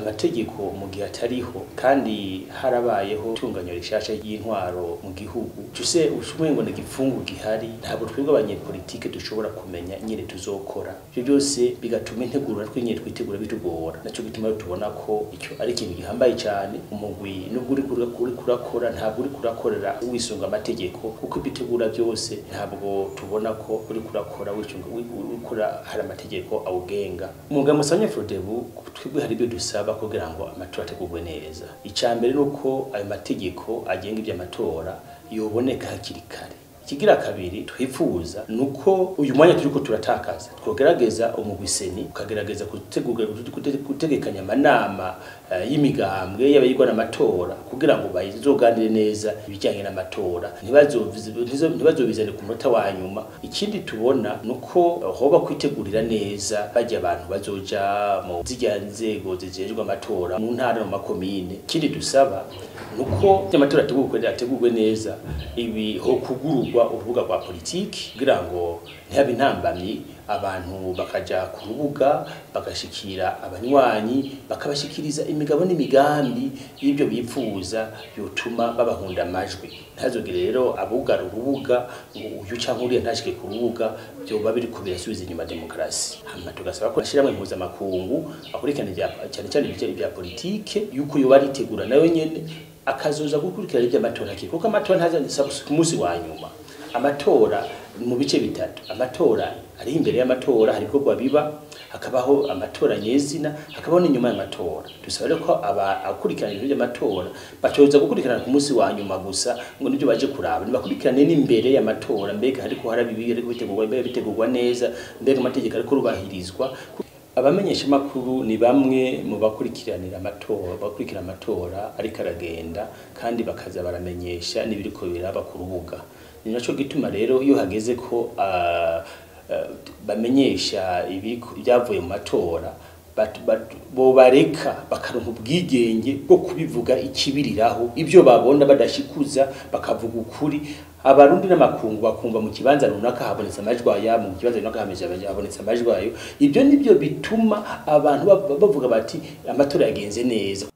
amategeko mu gihe atariho kandi harabayeho tunganya rishasha y'intwaro mu gihugu tuse ushumengo n'igipfungu gihari ntabwo twebwe abanyepolitike dushobora kumenya nyine tuzokora ibyo byose bigatuma integuro twinye twitegura bitugora naco gituma tubona ko icyo ari ikintu gihambaye cyane umugwi nubwo uri kurakora ntabwo uri kurakorera wisunga amategeko kuko bitegura byose ntabwo tubona ko uri kurakora ukora hari amategeko awugenga umugambwe Sahwanya-FRODEBU twebwe hari ibyo dusaba kugira ngo amatora ategurwe neza icambere nuko ayo mategeko agenga iby'amatora yoboneka hakiri kare ikigira kabiri twifuza nuko uyu mwanya turiko turatakaza twogerageza umugwiseni ukagerageza gutegekanya amanama y'imigambwe y'abayigwa n'amatora kugira ngo bayizoganire neza ibijyanye n'amatora ntibazobizane ku munota wa nyuma ikindi tubona nuko hoba kwitegurira neza bajya abantu bazoja mu zijya nzego zijejwe amatora mu ntara no makomine ikindi dusaba nuko amatora ategurwe neza ibi ho kugururwa urubuga rwa politiki kugira ngo ntihabe intambamyi abantu bakaja ku rubuga bagashikira abanywanyi bakabashikiriza imigabo n'imigambi y'ibyo bipfuza yotuma babahunda amajwi ntazogere rero abugara urubuga ngo uyu canke uriya ntashike ku rubuga byo babiri ko birasubiza inyuma demokrasi hama tugasaba ko ashiramwe mpuzamakungu akurikirana cyane cyane ibya politike yuko yo baritegura nayo nyene akazoza gukurikirana iby'amatora kuko amatora ntaza ku munsi wa nyuma amatora mu bice bitatu amatora ari imbere y'amatora hari bikorwa biba hakabaho amatora nyezina hakabaho n'inyuma y'amatora dusaba ko abakurikirana ibyo by'amatora bacoza gukurikirana ku munsi wa nyuma gusa ngo nibyo baje kuraba nibakurikirane n'imbere y'amatora mbega hariko harabibiri ariko bitegurwa neza mbega amategeko ariko rubahirizwa abamenyesha makuru ni bamwe mu bakurikiranira amatora ariko aragenda kandi bakaza baramenyesha nibiriko biraba ku rubuga ni naco gituma rero iyo hageze ko bamenyesha ibyavuye mu matora bo bareka bakaronka ubwigenge bwo kubivuga ikibiriraho ibyo babona badashikuza bakavuga ukuri abarundi n'amakungu bakumva mu kibanza runaka habonetse amajwayo mu kibanza runaka habonetse amajwayo ibyo nibyo bituma abantu bavuga bati amatora yagenze neza